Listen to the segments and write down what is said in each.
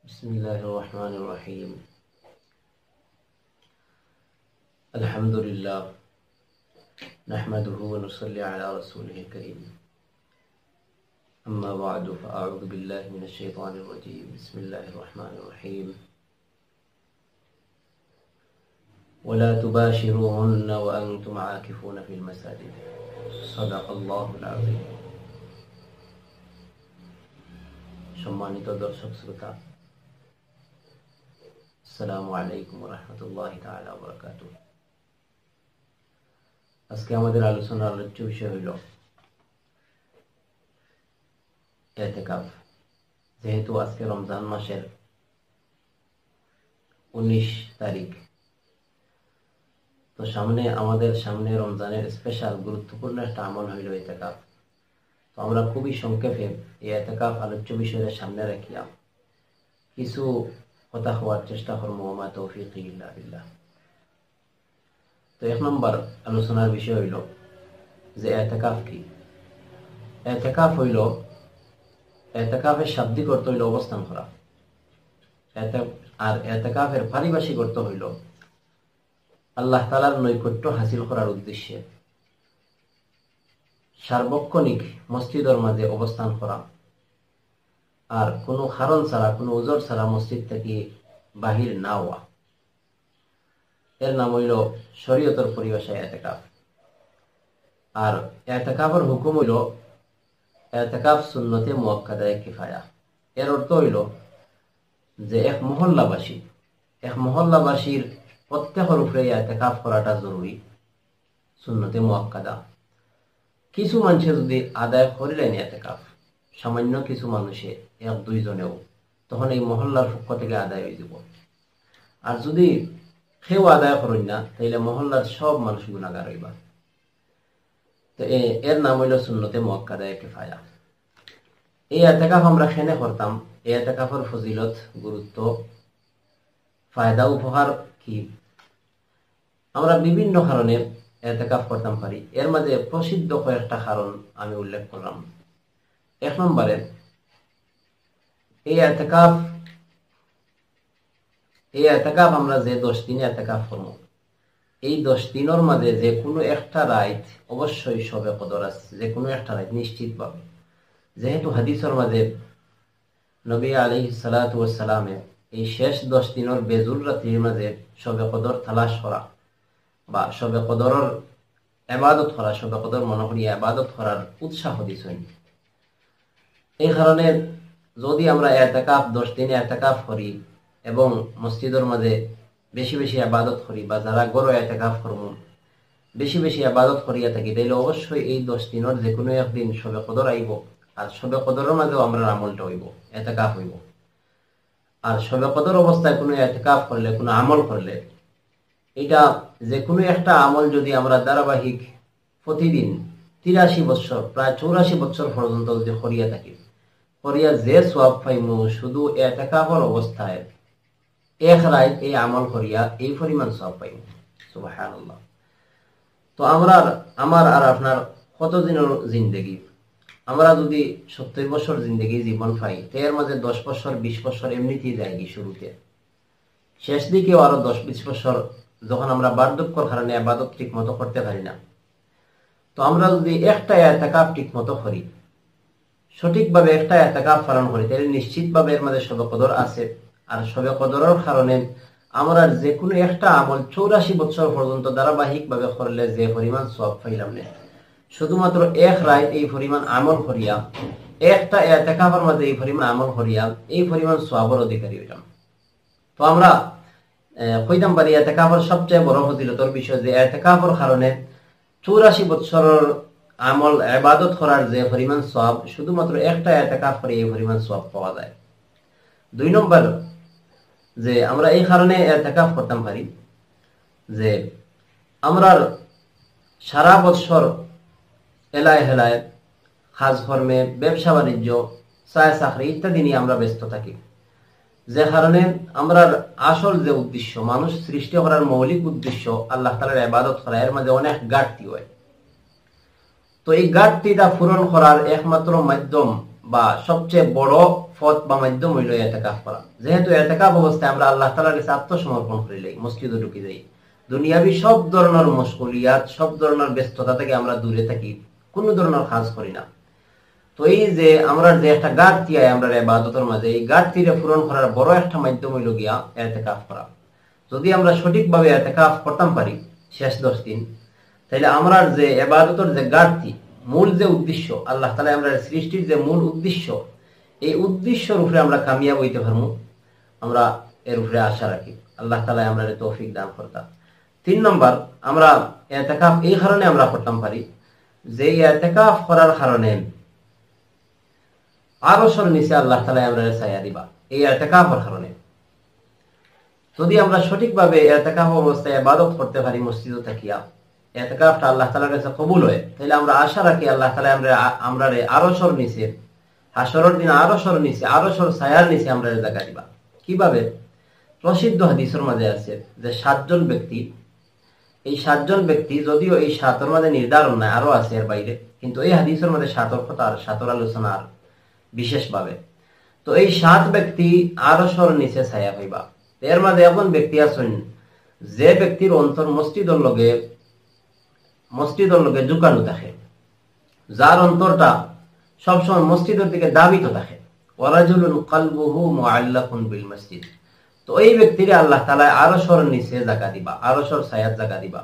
بسم الله الرحمن الرحيم. الحمد لله نحمده ونصلي على رسوله الكريم. أما بعد فأعوذ بالله من الشيطان الرجيم. بسم الله الرحمن الرحيم. ولا تباشروهن وأنتم عاكفون في المساجد. صدق الله العظيم. সম্মানিত দর্শক শ্রোতা, আসসালামু আলাইকুম ওয়া রাহমাতুল্লাহি তাআলা ওয়া বারাকাতুহু। আজকে আমাদের আলোচনার আলোচ্য বিষয় হইল ইতিকাফ। যেহেতু আজকে রমজান মাসের 19 তারিখ, তো আমাদের সামনে রমজানের স্পেশাল গুরুত্বপূর্ণ একটা আমল হইল ইতিকাফ। তো আমরা খুবই সংক্ষেপে এই ইতিকাফ আলোচ্য বিষয়ের সামনে রাখিয়া কিছু কথা হওয়ার চেষ্টা করবো। ওয়া মা তৌফিকি ইল্লা বিল্লাহ। তো 1 নম্বর আলোচনার বিষয় হইল যে ইতিকাফ কি। ইতিকাফ হইল, ইতিকাফের শাব্দিক অর্থ হইল অবস্থান করা, আর ইতিকাফের পারিভাষিক অর্থ হইল আল্লাহ তাআলার নৈকট্য হাসিল করার উদ্দেশ্যে সার্বক্ষণিক মসজিদের মাঝে অবস্থান করা, আর কোনো কারণ ছাড়া, কোনো ওজর ছাড়া মসজিদ থেকে বাহির না হওয়া। এর নাম হইল শরীয়তের পরিভাষায় ইতিকাফ। আর ইতিকাফের হুকুম হইল ইতিকাফ সুন্নতে মুআক্কাদায়ে কিফায়া। এর অর্থ হইল যে এক মহল্লাবাসীর প্রত্যেকের উপরে ইতিকাফ করাটা জরুরি, সুন্নতে মুআক্কাদা। কিছু মানুষে যদি আদায় করিলেন ইতিকাফ, সামান্য কিছু মানুষে 1-2 জনেও, তখন এই মহল্লার পক্ষ থেকে আদায় হয়ে যাব। আর যদি কেউ আদায় করেন না, তাইলে মহল্লার সব মানুষ গুনাহগার হইবা। তো এর নাম হইল সুন্নতে মুআক্কাদায়ে কিফায়া। এই ইতিকাফ আমরা কেন করতাম, এই ইতিকাফের ফজিলত, গুরুত্ব, ফায়দা, উপহার কি, আমরা বিভিন্ন কারণে ইতিকাফ করতাম পারি। এর মাঝে প্রসিদ্ধ কয়েকটা কারণ আমি উল্লেখ করলাম। 1 নম্বরে, এই ইতিকাফ আমরা যে 10 দিনে ইতিকাফ করব, এই 10 দিনের মাঝে যে কোনো একটা রাত অবশ্যই শবে কদর আছে, যে কোনো একটা রাত নিশ্চিতভাবে। যেহেতু হাদিসের মাঝে নবী আলাইহিস সালাতু ওয়াস সালামে এই শেষ 10 দিনের বেজুর রাতের মাঝে শবে কদর তালাশ করা বা শবে কদরের ইবাদত করা, শবে কদর মনে করিয়া ইবাদত করার উৎসাহ দিয়েছেন। এই কারণে যদি আমরা ইতিকাফ 10 দিনে ইতিকাফ করি এবং মসজিদের মাঝে বেশি বেশি ইবাদত করি, বা যারা ঘরে ইতিকাফ করব বেশি বেশি ইবাদত করিয়া থাকি, তাইলে অবশ্যই এই 10 দিনের যে কোনো একদিন শবে কদর আইব। আর শবে কদরের মাঝেও আমরা আমলটা হইব, ইতিকাফ হইব। আর শবে কদর অবস্থায় কোনো ইতিকাফ করলে, কোনো আমল করলে, এটা যে কোনো একটা আমল যদি আমরা ধারাবাহিক প্রতিদিন 83 বছর, প্রায় 84 বছর পর্যন্ত যদি করিয়া থাকি, করিয়া যে সওয়াব পাইমু, শুধু ইতিকাফের অবস্থায় এক রাত এই আমল করিয়া এই পরিমাণ সওয়াব পাইমু। সুবহানাল্লাহ। তো আমার আর আপনার কতদিনের জিন্দেগি, আমরা যদি 70 বছর জিন্দেগি জীবন পাই, এর মাঝে 10 বছর 20 বছর এমনিতেই যায় শুরুতে, শেষ দিকেও আরো 10-20 বছর যখন আমরা বার্ধক্যর কারণে ইবাদত ঠিক মতো করতে পারি না। তো আমরা যদি একটা ইতিকাফ ঠিক মতো করি, সঠিকভাবে একটা ইতিকাফ পালন করি, তাহলে নিশ্চিতভাবে এর মধ্যে শবে কদর আছে। আর শবে কদরের কারণে আমরা যে কোনো একটা আমল 84 বছর পর্যন্ত ধারাবাহিকভাবে করলে যে পরিমাণ সওয়াব পাইলাম না, শুধুমাত্র এক রাত এই পরিমাণ আমল করিয়া, একটা ইতিকাফের মধ্যে এই পরিমাণ আমল করিয়া এই পরিমাণ সওয়াবের অধিকারী হইলাম। তো আমরা কইতাম পারি ইতিকাফের সবচেয়ে বড় ফজিলতের বিষয় যে ইতিকাফের কারণে 84 বছরের আমল ইবাদত করার যে পরিমাণ সওয়াব, শুধুমাত্র একটা ইতিকাফ করে এই পরিমাণ সওয়াব পাওয়া যায়। 2 নম্বর, যে আমরা এই কারণে ইতিকাফ করতাম পারি যে আমরা সারা বছর এলায় হেলায়, কাজ কর্মে, ব্যবসা বাণিজ্য, চাকরি ইত্যাদি নিয়ে আমরা ব্যস্ত থাকি, যে কারণে আমরা আসল যে উদ্দেশ্য, মানুষ সৃষ্টি করার মৌলিক উদ্দেশ্য আল্লাহ তাআলার ইবাদত করা, এর মধ্যে অনেক ঘাটতি হয়। তো এই ঘাটতিটা পূরণ করার একমাত্র মাধ্যম বা সবচেয়ে বড় পথ বা মাধ্যম হইল ইতিকাফ করা। যেহেতু ইতিকাফ অবস্থায় আমরা আল্লাহ তাআলার কাছে আত্মসমর্পণ করিলাই, মসজিদে ঢুকে যাই, দুনিয়াবি সব ধরনের মশগুলিয়াত, সব ধরনের ব্যস্ততা থেকে আমরা দূরে থাকি, কোনো ধরনের কাজ করি না। তো এই যে আমরা যে একটা ঘাটতি আয় আমরা ইবাদতের মাঝে, এই ঘাটতিরে পূরণ করার বড় একটা মাধ্যম হইল গিয়া ইতিকাফ করা। যদি আমরা সঠিকভাবে ইতিকাফ করতাম পারি শেষ 10 দিন, তাহলে আমরা যে ইবাদতের যে ঘাটতি, মূল যে উদ্দেশ্য, আল্লাহ তাআলা আমরা সৃষ্টির যে মূল উদ্দেশ্য, এই উদ্দেশ্যের উপরে আমরা কামিয়াব হইতে পারবো। আমরা এর উপরে আশা রাখি, আল্লাহ তাআলা আমরা তৌফিক দান করতা। 3 নম্বর, আমরা ইতিকাফ এই কারণে আমরা করতাম পারি যে ইতিকাফ করার কারণে আরশের নিচে আল্লাহ তাআলা আমরা ছায়া দিবা। এই ইতিকাফের কারণে যদি আমরা সঠিকভাবে ইতিকাফ অবস্থায় ইবাদত করতে পারি মসজিদে থাকিয়া, ইতিকাফটা আল্লাহ তাআলার কাছে কবুল হয়, তাহলে আমরা আশা রাখি আল্লাহ তাআলা আমরা আরশের নিচে, হাশরের দিন আরশের নিচে, আরশের ছায়ার নিচে আমরা জায়গা দিবা। কিভাবে? প্রসিদ্ধ হাদিসের মাঝে আছে যে 7 জন ব্যক্তি, এই 7 জন ব্যক্তি, যদিও এই 7-এর মাঝে নির্ধারণ নাই, আরো আছে এর বাইরে, কিন্তু এই হাদিসের মধ্যে 7-এর কথা আর 7-এর আলোচনা আর বিশেষভাবে। তো এই 7 ব্যক্তি আরশের নিচে ছায়া পাইবা। এর মাঝে এমন ব্যক্তি আছেন যে ব্যক্তির অন্তর মসজিদের লগে ঝুঁকানো থাকে, যার অন্তরটা সবসময় মসজিদের দিকে দাবিত থাকে। ওয়ারাজুলুন কলবুহু মুআল্লাকুন বিল মসজিদ। তো এই ব্যক্তিরে আল্লাহ তাআলা আরশের নিচে জায়গা দিবা, আরশের ছায়াত জায়গা দিবা।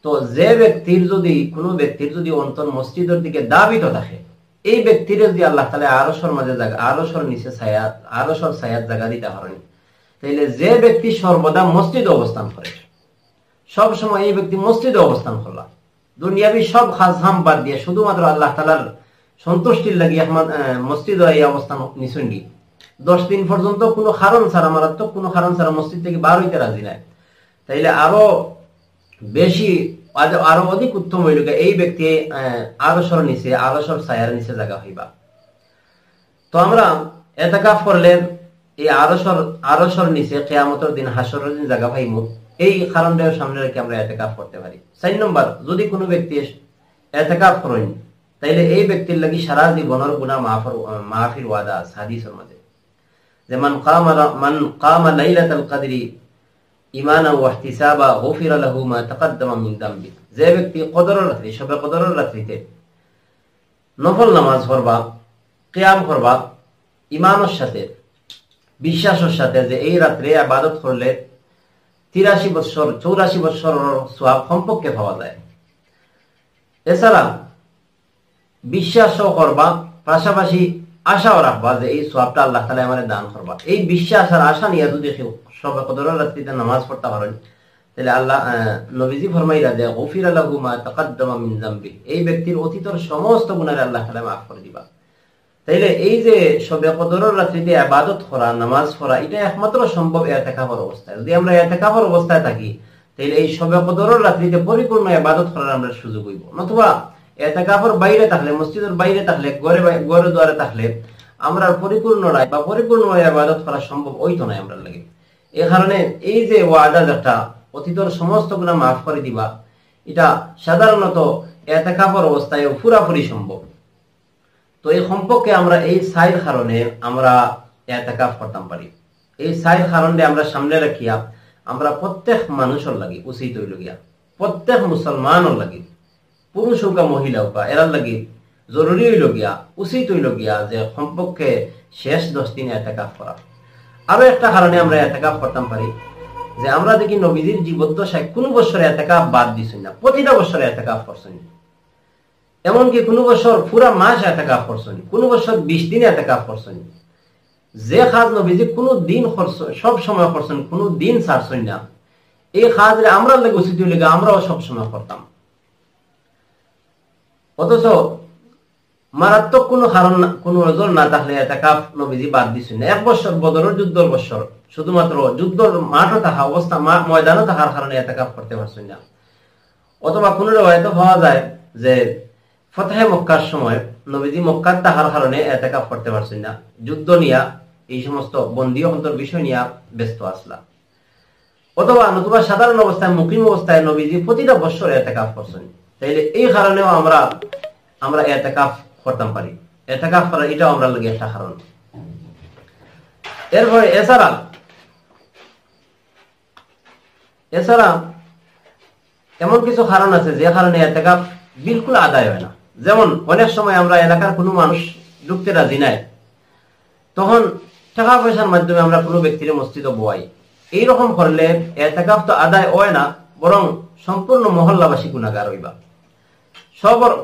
তো যে ব্যক্তির যদি, কোনো ব্যক্তির যদি অন্তর মসজিদের দিকে দাবিত থাকে, এই ব্যক্তিরে যদি আল্লাহ তাআলা আরশের মাঝে জায়গা, আরশের নিচে ছায়া, আরশের ছায়াত জায়গা দিতে পারেন, তাহলে যে ব্যক্তি সর্বদা মসজিদে অবস্থান করে, সব সময় এই ব্যক্তি মসজিদে অবস্থান করলা, দুনিয়াবি সব কাজ-কাম বাদ দিয়ে শুধুমাত্র আল্লাহ তাআলার সন্তুষ্টির লাগি মসজিদে এই অবস্থান নিছন্ডি, 10 দিন পর্যন্ত কোনো কারণ ছাড়া, মারাত্মক কোনো কারণ ছাড়া মসজিদ থেকে বার হইতে রাজি নাই, তাইলে আরো বেশি, আরো অধিক উত্তম হইল এই ব্যক্তি আরশের নিচে, আরশের ছায়ার নিচে জায়গা হইবা। তো আমরা ইতিকাফ করলে এই আরশের নিচে কিয়ামতের দিন, হাশরের দিন জায়গা পাইমু, এই কারণটাও সামনে রেখে আমরা ইতিকাফ করতে পারি। 4 নম্বর, যদি কোনো ব্যক্তি ইতিকাফ করেন, তাইলে এই ব্যক্তির লাগি সারা জীবনের গুনাহ মাফির ওয়াদা আছে হাদিসের মধ্যে, যে মান কামা লাইলাতুল কদরি ঈমানান ওয়া ইহতিসাবা গুফিরা লাহু মা তাকদ্দামা মিন যামবি। যে ব্যক্তি কদরের রাতে, শবে কদরের রাতে নফল নামাজ পড়বা, কিয়াম করবা, ঈমানের সাথে, বিশ্বাসের সাথে, যে এই রাতে ইবাদত করলে 83 বছর 84 বছরের সওয়াব কমপক্ষে পাওয়া যায়। এছাড়া বিশ্বাসও করবা, পাশাপাশি আশাও রাখবা যে এই সওয়াবটা আল্লাহ তাআলা আমাদের দান করবা। এই বিশ্বাস আর আশা নিয়ে যদি শবে কদরের রাতে নামাজ পড়তে পারেন, তাহলে আল্লাহ নবীজি ফরমাইলা যে গুফিরা লাহু মা তাকদ্দামা মিন যামবি, এই ব্যক্তির অতীতের সমস্ত গুনাহ আল্লাহ তাআলা মাফ করে দিবা। তাইলে এই যে শবে কদরের রাতে ইবাদত করা, নামাজ পড়া, এটা একমাত্র সম্ভব ইতিকাফের অবস্থায়। যদি আমরা ইতিকাফের অবস্থায় থাকি, তাহলে এই শবে কদরের রাতে পরিপূর্ণ ইবাদত করার আমরা সুযোগ হইব। নতুবা ইতিকাফের বাইরে থাকলে, মসজিদের বাইরে থাকলে, ঘরে দুয়ারে থাকলে আমরা পরিপূর্ণ রায় বা পরিপূর্ণ ইবাদত করা সম্ভব হইতো না আমরা লাগে। এই কারণে এই যে ওয়াদা, যেটা অতীতের সমস্ত গুনাহ মাফ করে দিবা, এটা সাধারণত ইতিকাফের অবস্থায় পুরাপুরি সম্ভব। তো এই সম্পর্কে আমরা এই 4 কারণে আমরা ইতিকাফ করতাম পারি। এই 4 কারণে আমরা সামনে রাখিয়া আমরা প্রত্যেক মানুষের লাগি উচিত হইল গিয়া, প্রত্যেক মুসলমানের লাগি, পুরুষ হোক মহিলা হোক, এরার লাগি জরুরি হইল গিয়া, উচিত হইল গিয়া যে সম্পর্কে শেষ 10 দিন ইতিকাফ করা। আরো একটা কারণে আমরা ইতিকাফ করতাম পারি, যে আমরা দেখি নবীজির জীবদ্দশায় কোন বছর ইতিকাফ বাদ দিছেন না, প্রতিটা বছর ইতিকাফ করছেন। এমনকি কোনো বছর পুরা মাস ইতিকাফ করছেন, কোনো বছর 20 দিন ইতিকাফ করছেন। যে কাজ নবীজি কোনো দিন সব সময় করছেন, কোনো দিন ছাড়ছেন না, এই কাজে আমরা লাগে উচিত হইলে আমরাও সব সময় করতাম। অথচ মারাত্মক কোনো কারণ, কোনো ওজোর না থাকলে ইতিকাফ নবীজি বাদ দিছেন না। 1 বছর বদরের যুদ্ধের বছর শুধুমাত্র যুদ্ধের মাঠে থাকা অবস্থা, ময়দানে থাকার কারণে ইতিকাফ করতে পারছেন না। অথবা কোনো রিওয়ায়াতে পাওয়া যায় যে ফতহে মক্কার সময় নবীজি মক্কার থাকার কারণে ইতিকাফ করতে পারছেন না, যুদ্ধ নিয়া, এই সমস্ত বন্দী অন্তর বিষয় নিয়ে ব্যস্ত আসলা। অথবা সাধারণ অবস্থায়, মুকিম অবস্থায় নবীজি প্রতিটা বছর ইতিকাফ করছেন। তাইলে এই কারণেও আমরা ইতিকাফ করতাম পারি। এতেকাফ করা এটাও আমরা লাগে একটা কারণ। এরপরে এছাড়া এমন কিছু কারণ আছে যে কারণে এতেকাফ বিলকুল আদায় হয় না। যেমন অনেক সময় আমরা এলাকার কোনো মানুষ ঢুকতে রাজি নাই, তখন টাকা পয়সার মাধ্যমে আমরা কোনো ব্যক্তির মসজিদে বয়াই। এইরকম করলে এতেকাফ তো আদায় হয় না, বরং সম্পূর্ণ মহল্লাবাসী গুনাহগার হইবা।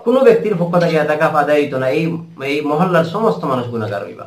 কোনো ব্যক্তির পক্ষ থেকে এতেকাফ আদায় হইতো না, এই মহল্লার সমস্ত মানুষ গুনাহগার হইবা।